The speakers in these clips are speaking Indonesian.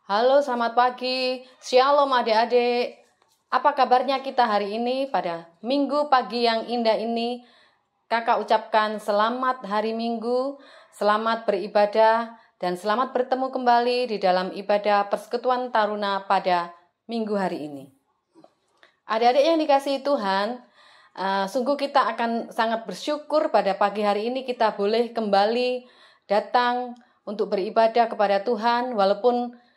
Halo, selamat pagi. Shalom adik-adik. Apa kabarnya kita hari ini pada Minggu pagi yang indah ini? Kakak ucapkan selamat hari Minggu, selamat beribadah, dan selamat bertemu kembali di dalam ibadah Persekutuan Taruna pada Minggu hari ini. Adik-adik yang dikasihi Tuhan, sungguh kita akan sangat bersyukur pada pagi hari ini kita boleh kembali datang untuk beribadah kepada Tuhan, walaupun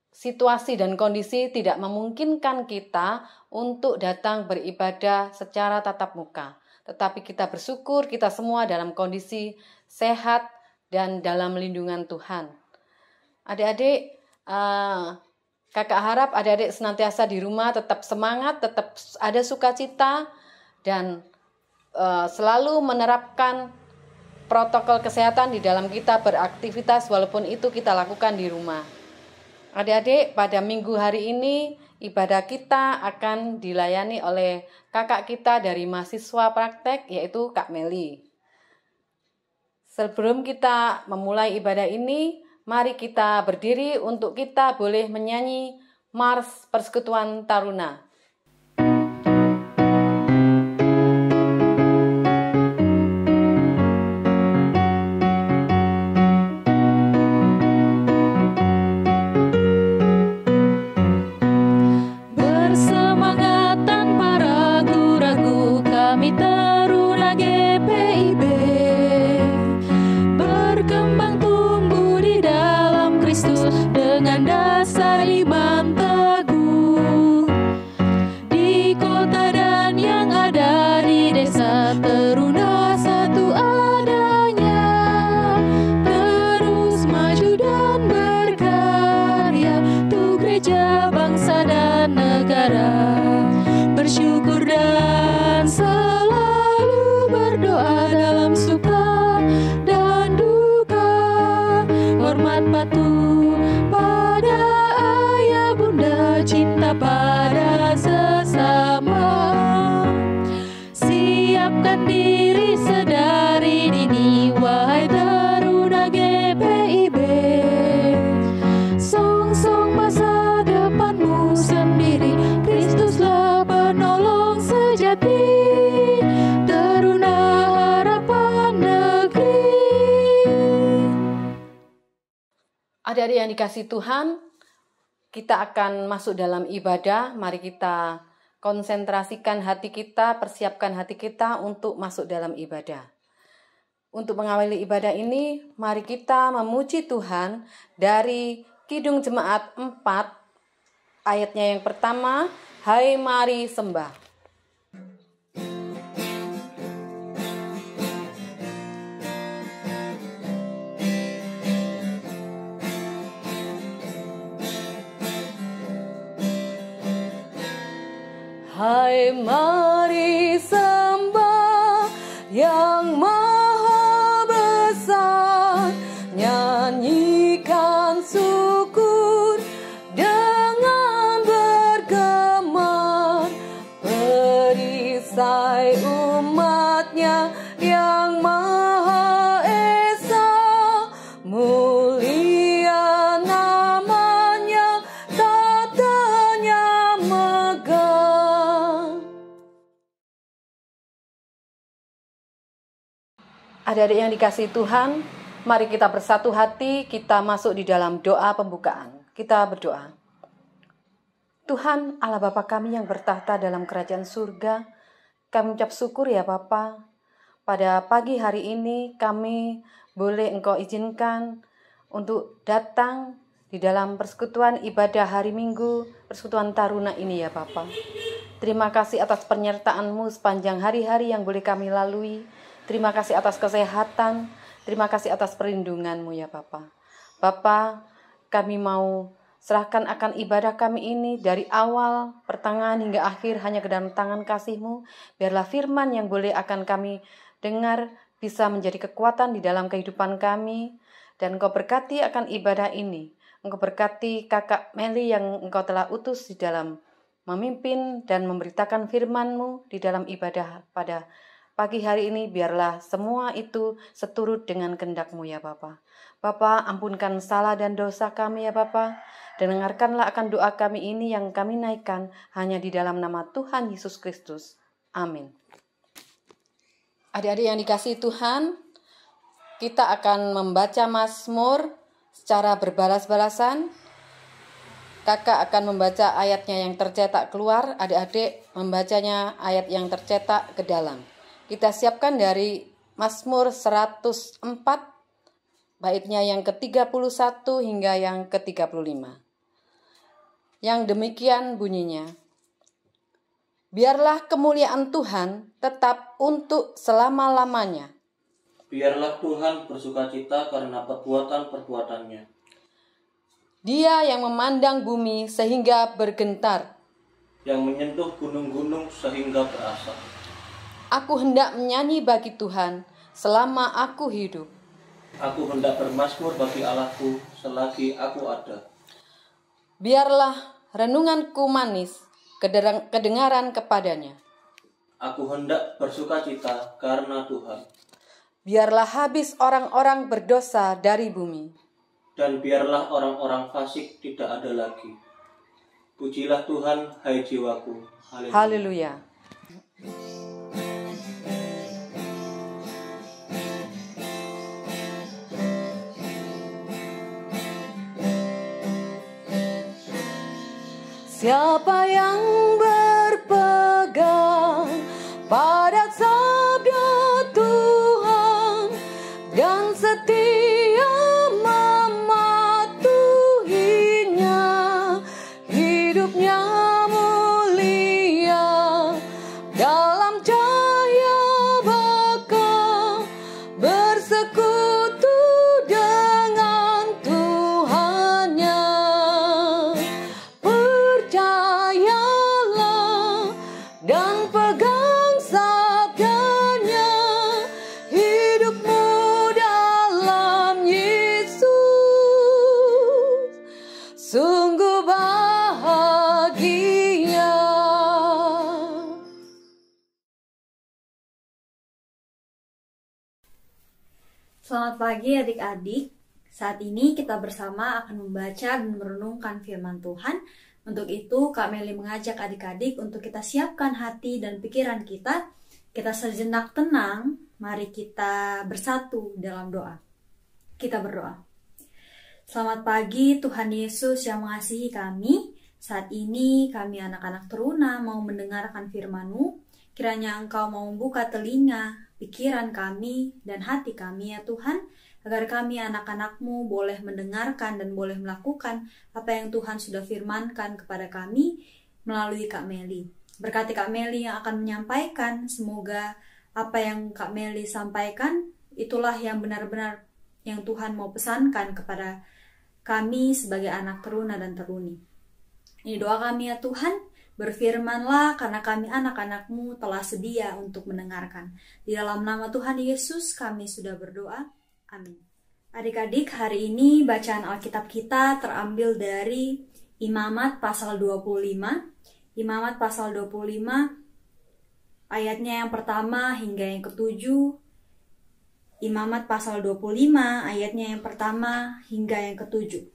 situasi dan kondisi tidak memungkinkan kita untuk datang beribadah secara tatap muka. Tetapi kita bersyukur kita semua dalam kondisi sehat dan dalam lindungan Tuhan. Adik-adik, kakak harap adik-adik senantiasa di rumah tetap semangat, tetap ada sukacita, dan selalu menerapkan protokol kesehatan di dalam kita beraktivitas walaupun itu kita lakukan di rumah. Adik-adik, pada minggu hari ini ibadah kita akan dilayani oleh kakak kita dari mahasiswa praktek, yaitu Kak Meli. Sebelum kita memulai ibadah ini, mari kita berdiri untuk kita boleh menyanyi Mars Persekutuan Taruna. Bersyukur dan selalu berdoa dalam suka dan duka. Hormat patuh pada ayah bunda, cinta pada sesama. Siapkan diri sedari dini, wahai taruna GPIB. Song-song masa depanmu sendiri, Kristuslah penolong sejati, Taruna Harapan Negeri. Adik-adik yang dikasihi Tuhan, kita akan masuk dalam ibadah. Mari kita konsentrasikan hati kita, persiapkan hati kita untuk masuk dalam ibadah. Untuk mengawali ibadah ini, mari kita memuji Tuhan dari Kidung Jemaat 4, ayatnya yang pertama, Hai mari sembah. Hai mari sembah yang maha besar, nyanyikan syukur dengan bergema, perisai umatnya yang maha esa, mulia namanya, tatanya megah. Adik-adik yang dikasihi Tuhan, mari kita bersatu hati, kita masuk di dalam doa pembukaan. Kita berdoa. Tuhan Allah Bapa kami yang bertahta dalam kerajaan surga, kami ucap syukur ya Bapa. Pada pagi hari ini kami boleh Engkau izinkan untuk datang di dalam persekutuan ibadah hari Minggu, Persekutuan Taruna ini ya Bapa. Terima kasih atas penyertaan-Mu sepanjang hari-hari yang boleh kami lalui. Terima kasih atas kesehatan, terima kasih atas perlindungan-Mu ya Bapa. Bapa, kami mau serahkan akan ibadah kami ini dari awal, pertengahan hingga akhir hanya ke dalam tangan kasih-Mu. Biarlah firman yang boleh akan kami dengar bisa menjadi kekuatan di dalam kehidupan kami. Dan Engkau berkati akan ibadah ini. Engkau berkati Kakak Meli yang Engkau telah utus di dalam memimpin dan memberitakan firman-Mu di dalam ibadah pada pagi hari ini. Biarlah semua itu seturut dengan kehendak-Mu ya Bapa. Bapa, ampunkan salah dan dosa kami ya Bapa. Dan dengarkanlah akan doa kami ini yang kami naikkan hanya di dalam nama Tuhan Yesus Kristus. Amin. Adik-adik yang dikasihi Tuhan, kita akan membaca Mazmur secara berbalas-balasan. Kakak akan membaca ayatnya yang tercetak keluar, adik-adik membacanya ayat yang tercetak ke dalam. Kita siapkan dari Mazmur 104, baitnya yang ke-31 hingga yang ke-35. Yang demikian bunyinya. Biarlah kemuliaan Tuhan tetap untuk selama-lamanya. Biarlah Tuhan bersukacita karena perbuatan-perbuatannya. Dia yang memandang bumi sehingga bergentar, Yang menyentuh gunung-gunung sehingga berasap. Aku hendak menyanyi bagi Tuhan selama aku hidup. Aku hendak bermazmur bagi Allahku selagi aku ada. Biarlah renunganku manis kedengaran kepadanya. Aku hendak bersukacita karena Tuhan. Biarlah habis orang-orang berdosa dari bumi. Dan biarlah orang-orang fasik tidak ada lagi. Pujilah Tuhan, hai jiwaku. Haleluya. Haleluya. Siapa yang berpegang pada sabda Tuhan dan setia mematuhinya, hidupnya mulia dalam cahaya bakal bersekutu dengan Tuhannya. Percayalah dan pegang sabdanya, hidupmu dalam Yesus sungguh bahagia. Selamat pagi adik-adik. Saat ini kita bersama akan membaca dan merenungkan firman Tuhan. Untuk itu Kak Meli mengajak adik-adik untuk kita siapkan hati dan pikiran kita. Kita sejenak tenang, mari kita bersatu dalam doa. Kita berdoa. Selamat pagi Tuhan Yesus yang mengasihi kami. Saat ini kami anak-anak teruna mau mendengarkan firman-Mu. Kiranya Engkau mau membuka telinga, pikiran kami, dan hati kami ya Tuhan, agar kami anak-anak-Mu boleh mendengarkan dan boleh melakukan apa yang Tuhan sudah firmankan kepada kami melalui Kak Meli. Berkati Kak Meli yang akan menyampaikan, semoga apa yang Kak Meli sampaikan itulah yang benar-benar yang Tuhan mau pesankan kepada kami sebagai anak teruna dan teruni. Ini doa kami ya Tuhan, berfirmanlah karena kami anak-anak-Mu telah sedia untuk mendengarkan. Di dalam nama Tuhan Yesus kami sudah berdoa. Amin. Adik-adik, hari ini bacaan Alkitab kita terambil dari Imamat pasal 25. Imamat pasal 25 ayatnya yang pertama hingga yang ketujuh. Imamat pasal 25 ayatnya yang pertama hingga yang ketujuh.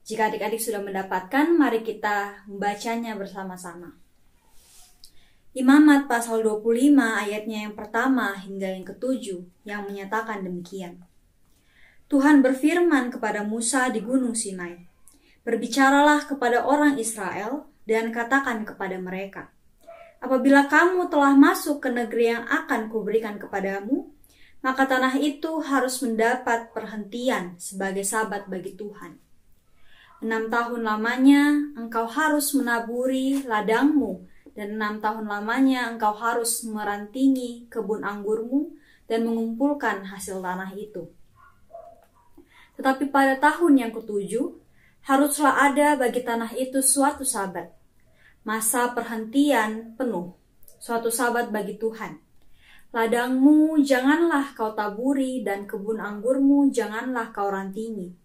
Jika adik-adik sudah mendapatkan, mari kita membacanya bersama-sama. Imamat pasal 25 ayatnya yang pertama hingga yang ketujuh yang menyatakan demikian. Tuhan berfirman kepada Musa di Gunung Sinai, berbicaralah kepada orang Israel dan katakan kepada mereka, apabila kamu telah masuk ke negeri yang akan kuberikan kepadamu, maka tanah itu harus mendapat perhentian sebagai sabat bagi Tuhan. 6 tahun lamanya engkau harus menaburi ladangmu, dan 6 tahun lamanya engkau harus merantingi kebun anggurmu dan mengumpulkan hasil tanah itu. Tetapi pada tahun yang ketujuh, haruslah ada bagi tanah itu suatu sabat, masa perhentian penuh, suatu sabat bagi Tuhan. Ladangmu janganlah kau taburi, dan kebun anggurmu janganlah kau rantingi.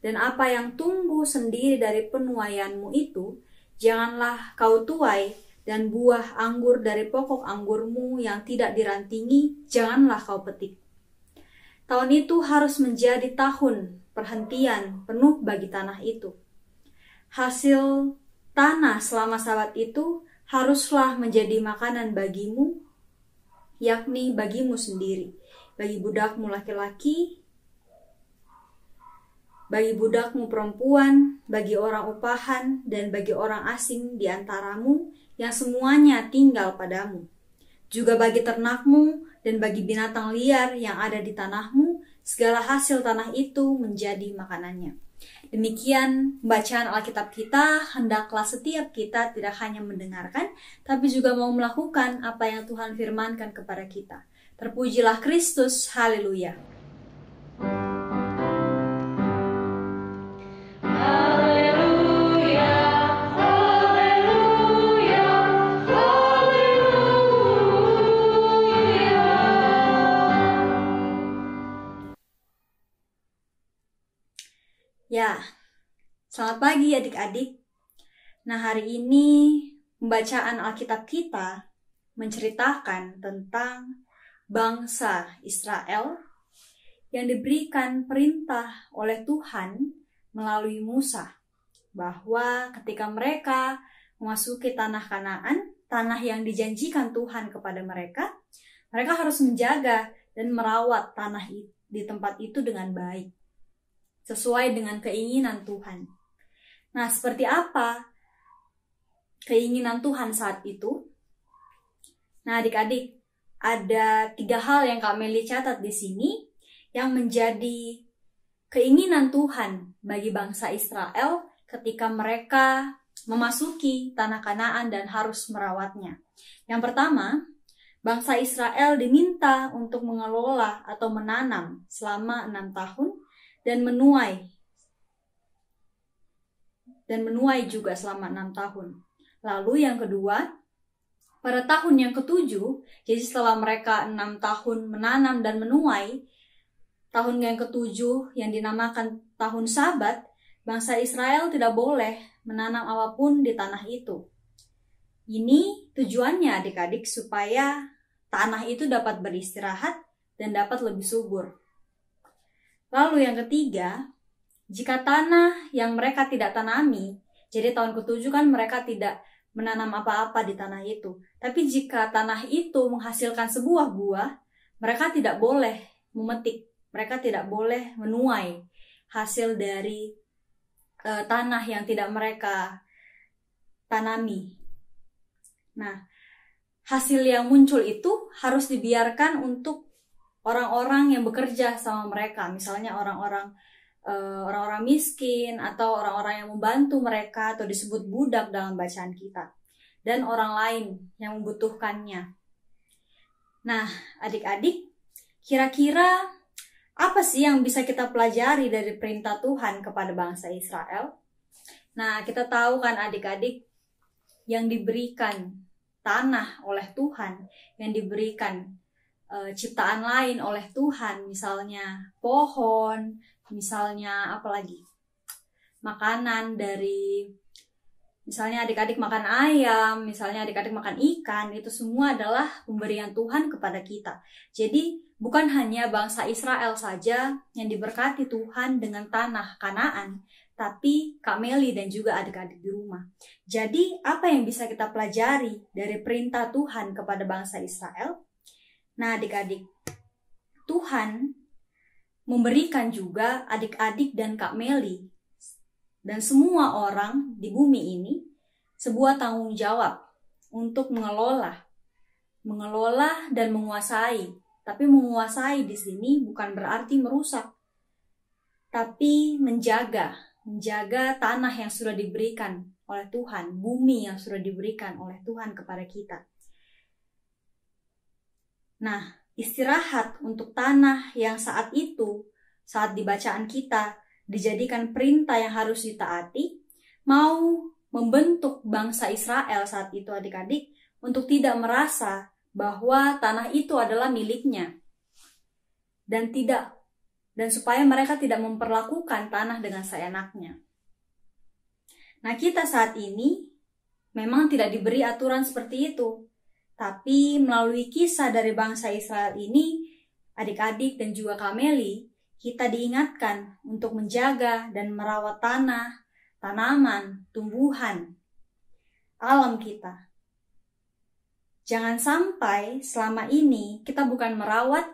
Dan apa yang tumbuh sendiri dari penuaianmu itu, janganlah kau tuai, dan buah anggur dari pokok anggurmu yang tidak dirantingi, janganlah kau petik. Tahun itu harus menjadi tahun perhentian penuh bagi tanah itu. Hasil tanah selama sabat itu haruslah menjadi makanan bagimu, yakni bagimu sendiri, bagi budakmu laki-laki, bagi budakmu perempuan, bagi orang upahan, dan bagi orang asing di antaramu yang semuanya tinggal padamu. Juga bagi ternakmu dan bagi binatang liar yang ada di tanahmu, segala hasil tanah itu menjadi makanannya. Demikian bacaan Alkitab kita. Hendaklah setiap kita tidak hanya mendengarkan, tapi juga mau melakukan apa yang Tuhan firmankan kepada kita. Terpujilah Kristus, haleluya. Ya, selamat pagi adik-adik. Nah, hari ini pembacaan Alkitab kita menceritakan tentang bangsa Israel yang diberikan perintah oleh Tuhan melalui Musa, bahwa ketika mereka memasuki tanah Kanaan, tanah yang dijanjikan Tuhan kepada mereka, mereka harus menjaga dan merawat tanah di tempat itu dengan baik, sesuai dengan keinginan Tuhan. Nah, seperti apa keinginan Tuhan saat itu? Nah, adik-adik, ada 3 hal yang Kak Meli catat di sini yang menjadi keinginan Tuhan bagi bangsa Israel ketika mereka memasuki tanah Kanaan dan harus merawatnya. Yang pertama, bangsa Israel diminta untuk mengelola atau menanam selama 6 tahun dan menuai juga selama 6 tahun. Lalu yang kedua, pada tahun yang ketujuh, jadi setelah mereka 6 tahun menanam dan menuai, tahun yang ketujuh yang dinamakan tahun Sabat, bangsa Israel tidak boleh menanam apapun di tanah itu. Ini tujuannya adik-adik supaya tanah itu dapat beristirahat dan dapat lebih subur. Lalu yang ketiga, jika tanah yang mereka tidak tanami, jadi tahun ke-7 kan mereka tidak menanam apa-apa di tanah itu. Tapi jika tanah itu menghasilkan sebuah buah, mereka tidak boleh memetik, mereka tidak boleh menuai hasil dari tanah yang tidak mereka tanami. Nah, hasil yang muncul itu harus dibiarkan untuk orang-orang yang bekerja sama mereka, misalnya orang-orang miskin atau orang-orang yang membantu mereka atau disebut budak dalam bacaan kita, dan orang lain yang membutuhkannya. Nah, adik-adik, kira-kira apa sih yang bisa kita pelajari dari perintah Tuhan kepada bangsa Israel? Nah, kita tahu kan adik-adik, yang diberikan tanah oleh Tuhan, yang diberikan ciptaan lain oleh Tuhan, misalnya pohon, misalnya apalagi makanan dari, misalnya adik-adik makan ayam, misalnya adik-adik makan ikan, itu semua adalah pemberian Tuhan kepada kita. Jadi bukan hanya bangsa Israel saja yang diberkati Tuhan dengan tanah Kanaan, tapi Kak Meli dan juga adik-adik di rumah. Jadi apa yang bisa kita pelajari dari perintah Tuhan kepada bangsa Israel? Nah, adik-adik, Tuhan memberikan juga adik-adik dan Kak Meli dan semua orang di bumi ini sebuah tanggung jawab untuk mengelola dan menguasai. Tapi menguasai di sini bukan berarti merusak, tapi menjaga tanah yang sudah diberikan oleh Tuhan, bumi yang sudah diberikan oleh Tuhan kepada kita. Nah, istirahat untuk tanah yang saat itu saat di bacaan kita dijadikan perintah yang harus ditaati, mau membentuk bangsa Israel saat itu adik-adik untuk tidak merasa bahwa tanah itu adalah miliknya. Dan supaya mereka tidak memperlakukan tanah dengan seenaknya. Nah, kita saat ini memang tidak diberi aturan seperti itu. Tapi melalui kisah dari bangsa Israel ini, adik-adik dan juga Kak Meli, kita diingatkan untuk menjaga dan merawat tanah, tanaman, tumbuhan, alam kita. Jangan sampai selama ini kita bukan merawat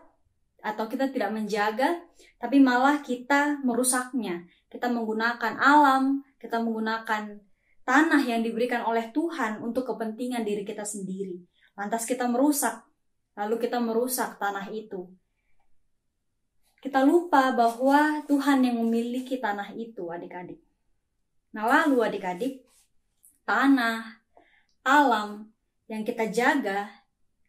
atau kita tidak menjaga, tapi malah kita merusaknya. Kita menggunakan alam, kita menggunakan tanah yang diberikan oleh Tuhan untuk kepentingan diri kita sendiri. Lantas kita merusak, lalu kita merusak tanah itu. Kita lupa bahwa Tuhan yang memiliki tanah itu, adik-adik. Nah, lalu adik-adik, tanah, alam yang kita jaga,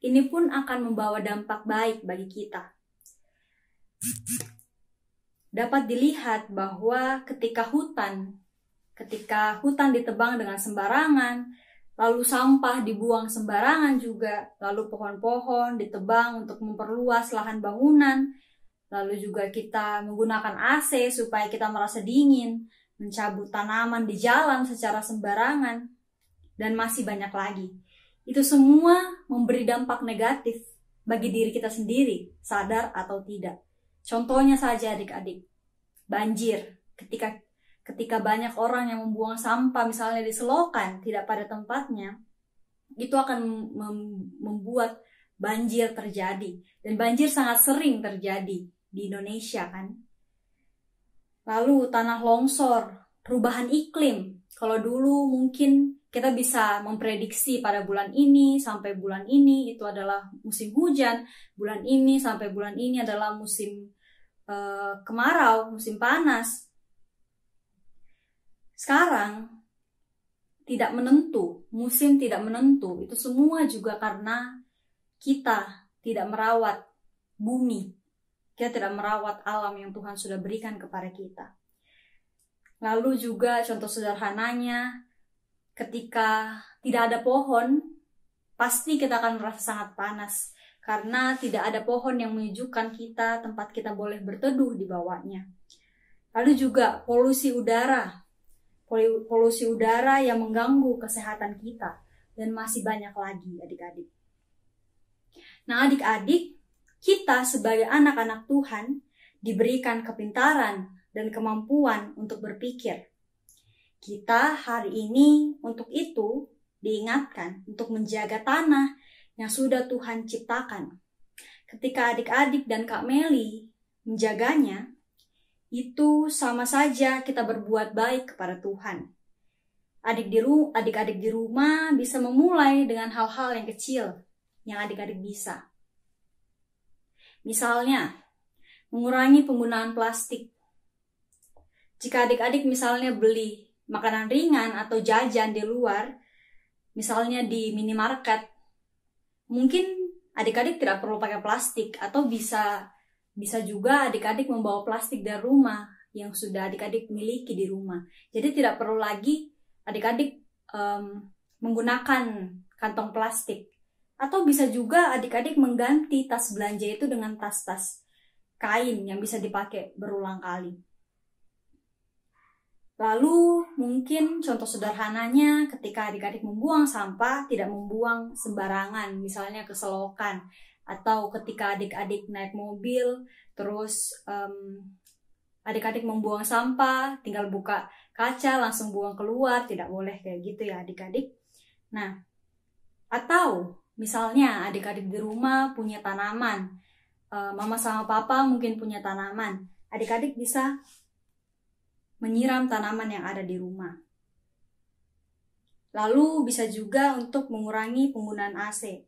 ini pun akan membawa dampak baik bagi kita. Dapat dilihat bahwa ketika hutan ditebang dengan sembarangan, lalu sampah dibuang sembarangan juga, lalu pohon-pohon ditebang untuk memperluas lahan bangunan, lalu juga kita menggunakan AC supaya kita merasa dingin, mencabut tanaman di jalan secara sembarangan, dan masih banyak lagi. Itu semua memberi dampak negatif bagi diri kita sendiri, sadar atau tidak. Contohnya saja adik-adik, banjir. Ketika banyak orang yang membuang sampah misalnya di selokan, tidak pada tempatnya, itu akan membuat banjir terjadi. Dan banjir sangat sering terjadi di Indonesia kan. Lalu tanah longsor, perubahan iklim. Kalau dulu mungkin kita bisa memprediksi pada bulan ini sampai bulan ini itu adalah musim hujan, bulan ini sampai bulan ini adalah musim kemarau, musim panas. Sekarang tidak menentu, musim tidak menentu. Itu semua juga karena kita tidak merawat bumi. Kita tidak merawat alam yang Tuhan sudah berikan kepada kita. Lalu juga contoh sederhananya, ketika tidak ada pohon, pasti kita akan merasa sangat panas. Karena tidak ada pohon yang menyejukkan kita, tempat kita boleh berteduh di bawahnya. Lalu juga polusi udara. Polusi udara yang mengganggu kesehatan kita. Dan masih banyak lagi adik-adik. Nah adik-adik, kita sebagai anak-anak Tuhan diberikan kepintaran dan kemampuan untuk berpikir. Kita hari ini untuk itu diingatkan untuk menjaga tanah yang sudah Tuhan ciptakan. Ketika adik-adik dan Kak Meli menjaganya, itu sama saja kita berbuat baik kepada Tuhan. Adik-adik di rumah bisa memulai dengan hal-hal yang kecil yang adik-adik bisa. Misalnya, mengurangi penggunaan plastik. Jika adik-adik misalnya beli makanan ringan atau jajan di luar, misalnya di minimarket, mungkin adik-adik tidak perlu pakai plastik, atau bisa juga adik-adik membawa plastik dari rumah yang sudah adik-adik miliki di rumah. Jadi tidak perlu lagi adik-adik menggunakan kantong plastik. Atau bisa juga adik-adik mengganti tas belanja itu dengan tas-tas kain yang bisa dipakai berulang kali. Lalu mungkin contoh sederhananya ketika adik-adik membuang sampah, tidak membuang sembarangan, misalnya ke selokan. Atau ketika adik-adik naik mobil, terus adik-adik membuang sampah, tinggal buka kaca, langsung buang keluar, tidak boleh kayak gitu ya adik-adik. Nah, atau misalnya adik-adik di rumah punya tanaman, mama sama papa mungkin punya tanaman, adik-adik bisa menyiram tanaman yang ada di rumah. Lalu bisa juga untuk mengurangi penggunaan AC.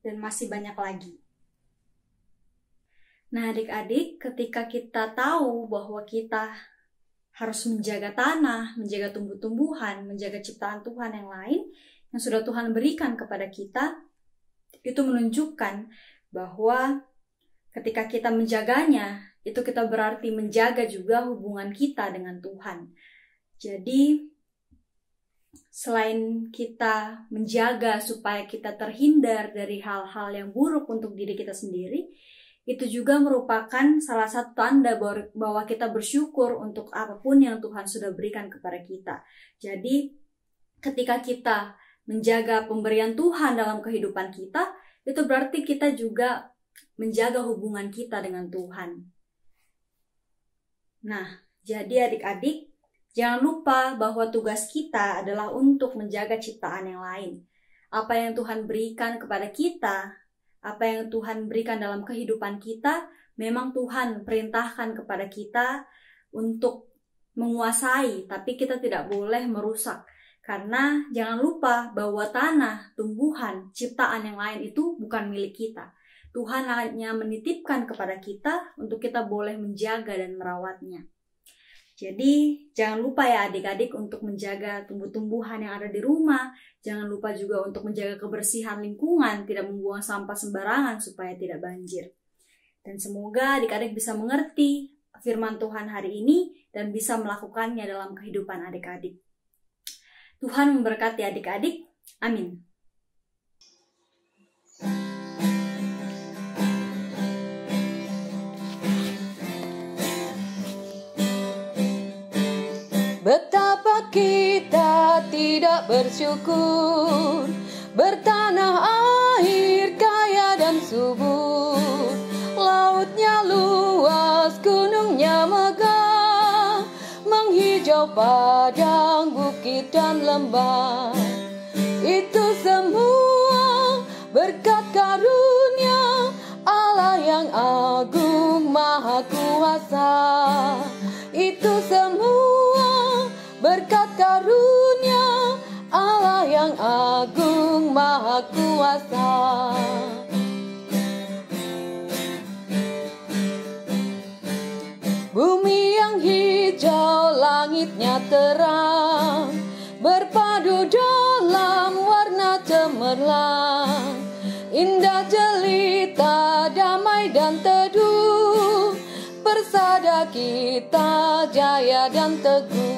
Dan masih banyak lagi. Nah adik-adik, ketika kita tahu bahwa kita harus menjaga tanah, menjaga tumbuh-tumbuhan, menjaga ciptaan Tuhan yang lain, yang sudah Tuhan berikan kepada kita, itu menunjukkan bahwa ketika kita menjaganya, itu kita berarti menjaga juga hubungan kita dengan Tuhan. Jadi, selain kita menjaga supaya kita terhindar dari hal-hal yang buruk untuk diri kita sendiri, itu juga merupakan salah satu tanda bahwa kita bersyukur untuk apapun yang Tuhan sudah berikan kepada kita. Jadi, ketika kita menjaga pemberian Tuhan dalam kehidupan kita, itu berarti kita juga menjaga hubungan kita dengan Tuhan. Nah, jadi adik-adik, jangan lupa bahwa tugas kita adalah untuk menjaga ciptaan yang lain. Apa yang Tuhan berikan kepada kita, apa yang Tuhan berikan dalam kehidupan kita, memang Tuhan perintahkan kepada kita untuk menguasai, tapi kita tidak boleh merusak. Karena jangan lupa bahwa tanah, tumbuhan, ciptaan yang lain itu bukan milik kita. Tuhan hanya menitipkan kepada kita untuk kita boleh menjaga dan merawatnya. Jadi jangan lupa ya adik-adik untuk menjaga tumbuh-tumbuhan yang ada di rumah. Jangan lupa juga untuk menjaga kebersihan lingkungan, tidak membuang sampah sembarangan supaya tidak banjir. Dan semoga adik-adik bisa mengerti firman Tuhan hari ini dan bisa melakukannya dalam kehidupan adik-adik. Tuhan memberkati adik-adik. Amin. Betapa kita tidak bersyukur, bertanah air kaya dan subur, lautnya luas, gunungnya megah, menghijau padang, bukit dan lembah. Itu semua berkat karunia Allah yang agung maha kuasa. Itu semua berkat karunia Allah yang agung maha kuasa. Bumi yang hijau, langitnya terang, berpadu dalam warna cemerlang, indah jelita, damai dan teduh, persada kita jaya dan teguh.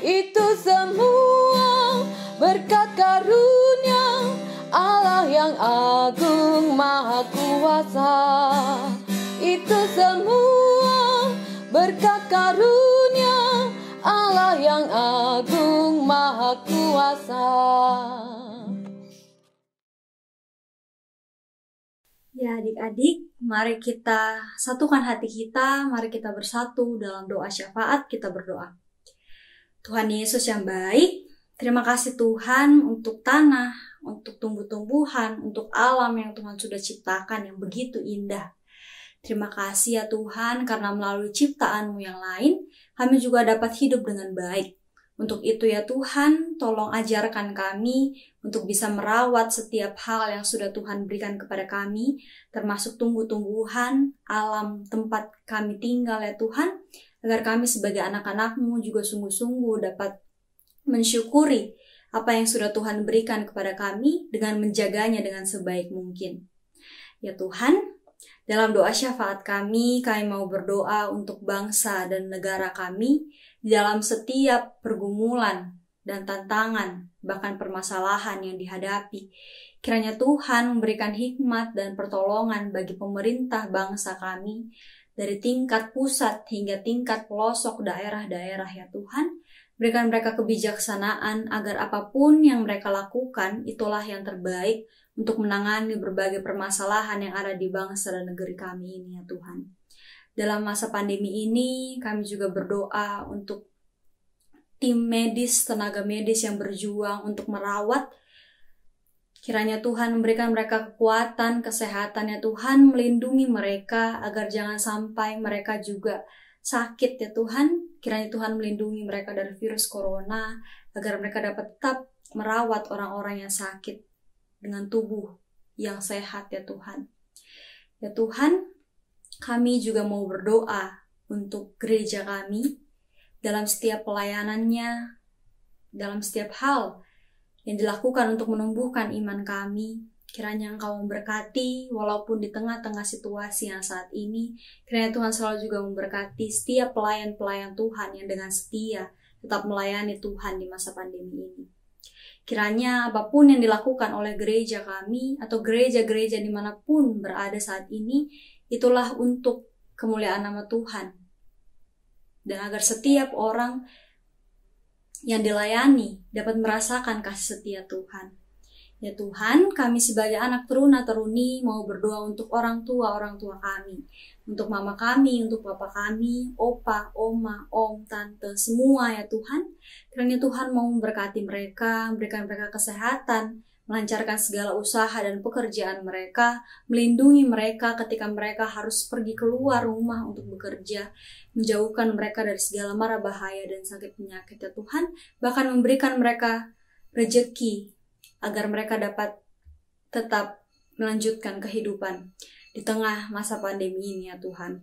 Itu semua berkat karunia Allah yang agung maha kuasa. Itu semua berkat karunia Allah yang agung maha kuasa. Ya adik-adik, mari kita satukan hati kita, mari kita bersatu dalam doa syafaat, kita berdoa. Tuhan Yesus yang baik, terima kasih Tuhan untuk tanah, untuk tumbuh-tumbuhan, untuk alam yang Tuhan sudah ciptakan yang begitu indah. Terima kasih ya Tuhan, karena melalui ciptaan-Mu yang lain, kami juga dapat hidup dengan baik. Untuk itu ya Tuhan, tolong ajarkan kami untuk bisa merawat setiap hal yang sudah Tuhan berikan kepada kami, termasuk tumbuh-tumbuhan, alam tempat kami tinggal ya Tuhan, agar kami sebagai anak-anak-Mu juga sungguh-sungguh dapat mensyukuri apa yang sudah Tuhan berikan kepada kami dengan menjaganya dengan sebaik mungkin. Ya Tuhan, dalam doa syafaat kami mau berdoa untuk bangsa dan negara kami di dalam setiap pergumulan dan tantangan, bahkan permasalahan yang dihadapi. Kiranya Tuhan memberikan hikmat dan pertolongan bagi pemerintah bangsa kami, dari tingkat pusat hingga tingkat pelosok daerah-daerah ya Tuhan. Berikan mereka kebijaksanaan agar apapun yang mereka lakukan itulah yang terbaik untuk menangani berbagai permasalahan yang ada di bangsa dan negeri kami ini ya Tuhan. Dalam masa pandemi ini kami juga berdoa untuk tim medis, tenaga medis yang berjuang untuk merawat. Kiranya Tuhan memberikan mereka kekuatan, kesehatan ya Tuhan, melindungi mereka agar jangan sampai mereka juga sakit ya Tuhan. Kiranya Tuhan melindungi mereka dari virus corona, agar mereka dapat tetap merawat orang-orang yang sakit dengan tubuh yang sehat ya Tuhan. Ya Tuhan, kami juga mau berdoa untuk gereja kami dalam setiap pelayanannya, dalam setiap hal yang dilakukan untuk menumbuhkan iman kami. Kiranya Engkau memberkati walaupun di tengah-tengah situasi yang saat ini. Kiranya Tuhan selalu juga memberkati setiap pelayan-pelayan Tuhan yang dengan setia tetap melayani Tuhan di masa pandemi ini. Kiranya apapun yang dilakukan oleh gereja kami atau gereja-gereja dimanapun berada saat ini, itulah untuk kemuliaan nama Tuhan. Dan agar setiap orang yang dilayani dapat merasakan kasih setia Tuhan. Ya Tuhan, kami sebagai anak teruna-teruni mau berdoa untuk orang tua kami. Untuk mama kami, untuk papa kami, opa, oma, om, tante, semua ya Tuhan. Kiranya Tuhan mau memberkati mereka, memberikan mereka kesehatan, melancarkan segala usaha dan pekerjaan mereka, melindungi mereka ketika mereka harus pergi keluar rumah untuk bekerja, menjauhkan mereka dari segala mara bahaya dan sakit penyakit ya Tuhan, bahkan memberikan mereka rejeki agar mereka dapat tetap melanjutkan kehidupan di tengah masa pandemi ini ya Tuhan.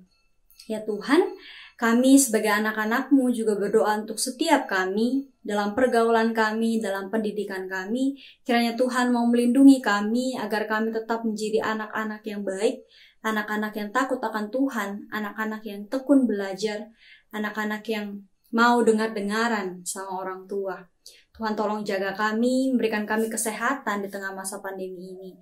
Ya Tuhan, kami sebagai anak-anak-Mu juga berdoa untuk setiap kami, dalam pergaulan kami, dalam pendidikan kami. Kiranya Tuhan mau melindungi kami agar kami tetap menjadi anak-anak yang baik, anak-anak yang takut akan Tuhan, anak-anak yang tekun belajar, anak-anak yang mau dengar-dengaran sama orang tua. Tuhan tolong jaga kami, memberikan kami kesehatan di tengah masa pandemi ini.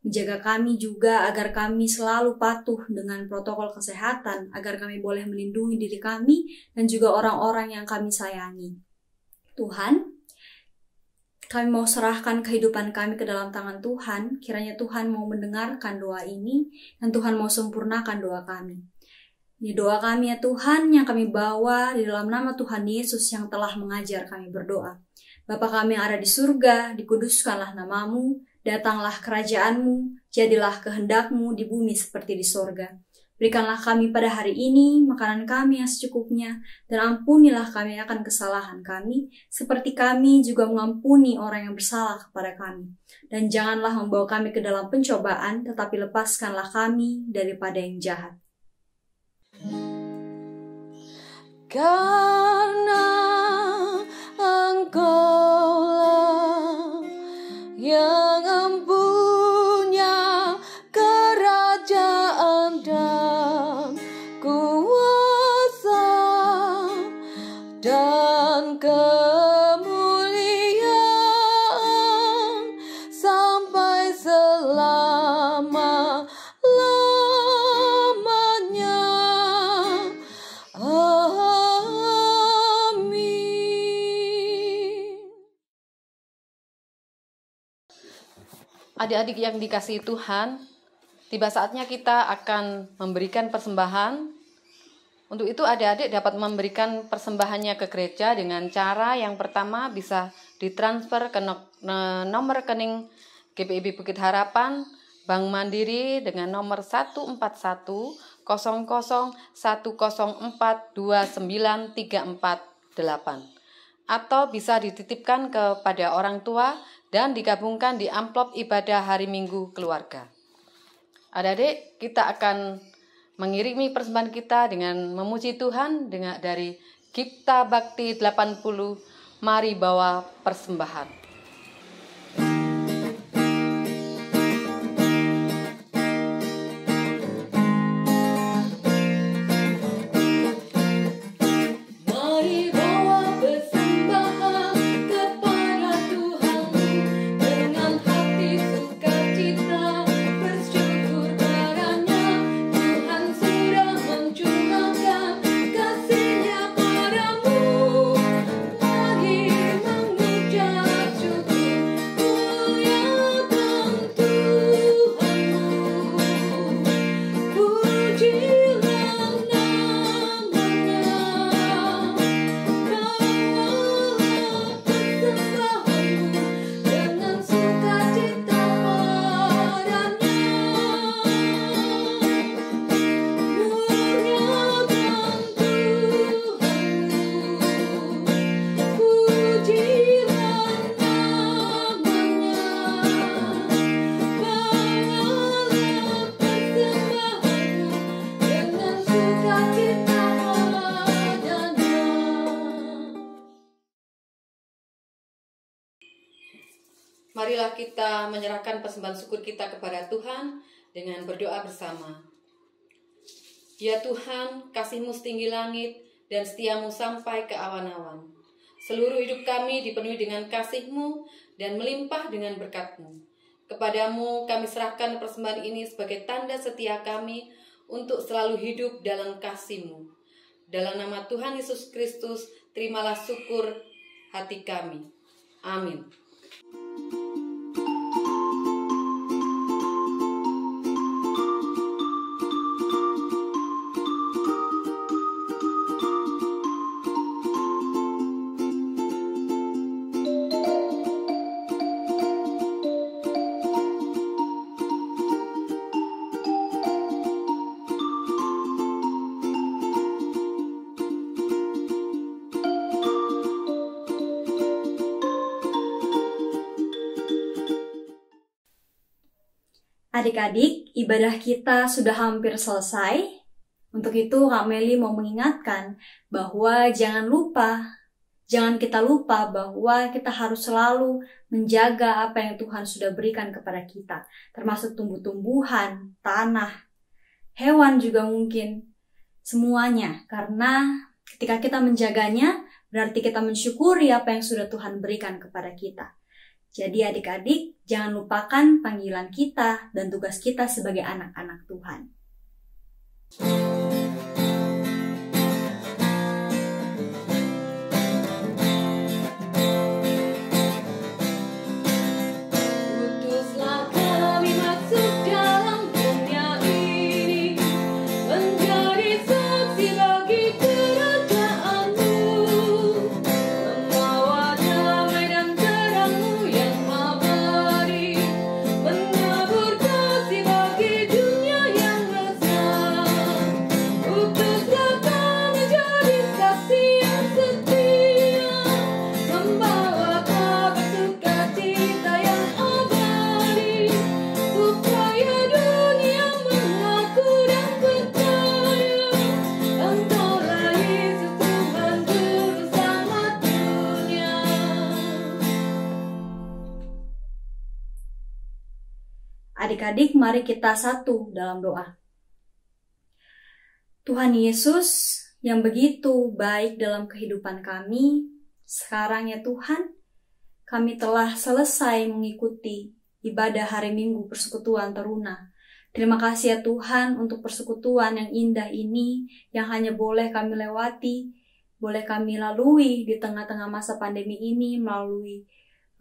Menjaga kami juga agar kami selalu patuh dengan protokol kesehatan, agar kami boleh melindungi diri kami dan juga orang-orang yang kami sayangi. Tuhan, kami mau serahkan kehidupan kami ke dalam tangan Tuhan. Kiranya Tuhan mau mendengarkan doa ini dan Tuhan mau sempurnakan doa kami. Ini doa kami ya Tuhan yang kami bawa di dalam nama Tuhan Yesus yang telah mengajar kami berdoa. Bapa kami yang ada di surga, dikuduskanlah nama-Mu, datanglah kerajaan-Mu, jadilah kehendak-Mu di bumi seperti di surga. Berikanlah kami pada hari ini makanan kami yang secukupnya, dan ampunilah kami akan kesalahan kami, seperti kami juga mengampuni orang yang bersalah kepada kami. Dan janganlah membawa kami ke dalam pencobaan, tetapi lepaskanlah kami daripada yang jahat. Karena Engkaulah yang empunya kerajaan dan kuasa dan kemuliaan sampai selama-lamanya. Adik-adik yang dikasihi Tuhan, tiba saatnya kita akan memberikan persembahan. Untuk itu adik-adik dapat memberikan persembahannya ke gereja dengan cara yang pertama bisa ditransfer ke nomor rekening GPIB Bukit Harapan, Bank Mandiri dengan nomor 1410010042938, atau bisa dititipkan kepada orang tua dan digabungkan di amplop ibadah hari Minggu keluarga. Adik-adik, kita akan mengirimi persembahan kita dengan memuji Tuhan dari Gipta Bakti 80, mari bawa persembahan. Kasih-Nya padamu, mari mengucap Marilah kita menyerahkan persembahan syukur kita kepada Tuhan dengan berdoa bersama. Ya Tuhan, kasih-Mu setinggi langit dan setia-Mu sampai ke awan-awan. Seluruh hidup kami dipenuhi dengan kasih-Mu dan melimpah dengan berkat-Mu. Kepadamu kami serahkan persembahan ini sebagai tanda setia kami untuk selalu hidup dalam kasih-Mu. Dalam nama Tuhan Yesus Kristus, terimalah syukur hati kami. Amin. Adik-adik, ibadah kita sudah hampir selesai. Untuk itu, Kak Meli mau mengingatkan bahwa jangan kita lupa bahwa kita harus selalu menjaga apa yang Tuhan sudah berikan kepada kita, termasuk tumbuh-tumbuhan, tanah, hewan juga mungkin, semuanya. Karena ketika kita menjaganya, berarti kita mensyukuri apa yang sudah Tuhan berikan kepada kita. Jadi adik-adik, jangan lupakan panggilan kita dan tugas kita sebagai anak-anak Tuhan. Utuslah kami masuk dalam dunia ini, menjadi saksi bagi kerajaan-Mu, membawa damai dan terang-Mu yang abadi, menabur kasih bagi dunia yang resah. Utuslah kami jadi saksi yang setia, membawa kabar sukacita yang abadi, supaya dunia mengaku dan percaya Engkaulah Yesus Tuhan Juru Selamat dunia. Adik-adik, mari kita satu dalam doa. Tuhan Yesus yang begitu baik dalam kehidupan kami, sekarang ya Tuhan, kami telah selesai mengikuti ibadah hari Minggu Persekutuan Teruna. Terima kasih ya Tuhan untuk persekutuan yang indah ini, yang hanya boleh kami lewati, boleh kami lalui di tengah-tengah masa pandemi ini melalui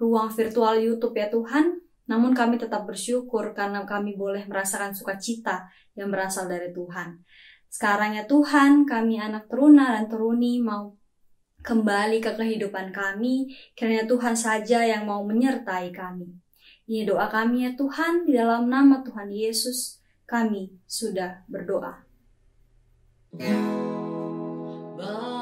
ruang virtual YouTube ya Tuhan. Namun kami tetap bersyukur karena kami boleh merasakan sukacita yang berasal dari Tuhan. Sekarang ya Tuhan, kami anak teruna dan teruni mau kembali ke kehidupan kami, kiranya Tuhan saja yang mau menyertai kami. Ini doa kami ya Tuhan, di dalam nama Tuhan Yesus, kami sudah berdoa. Bapa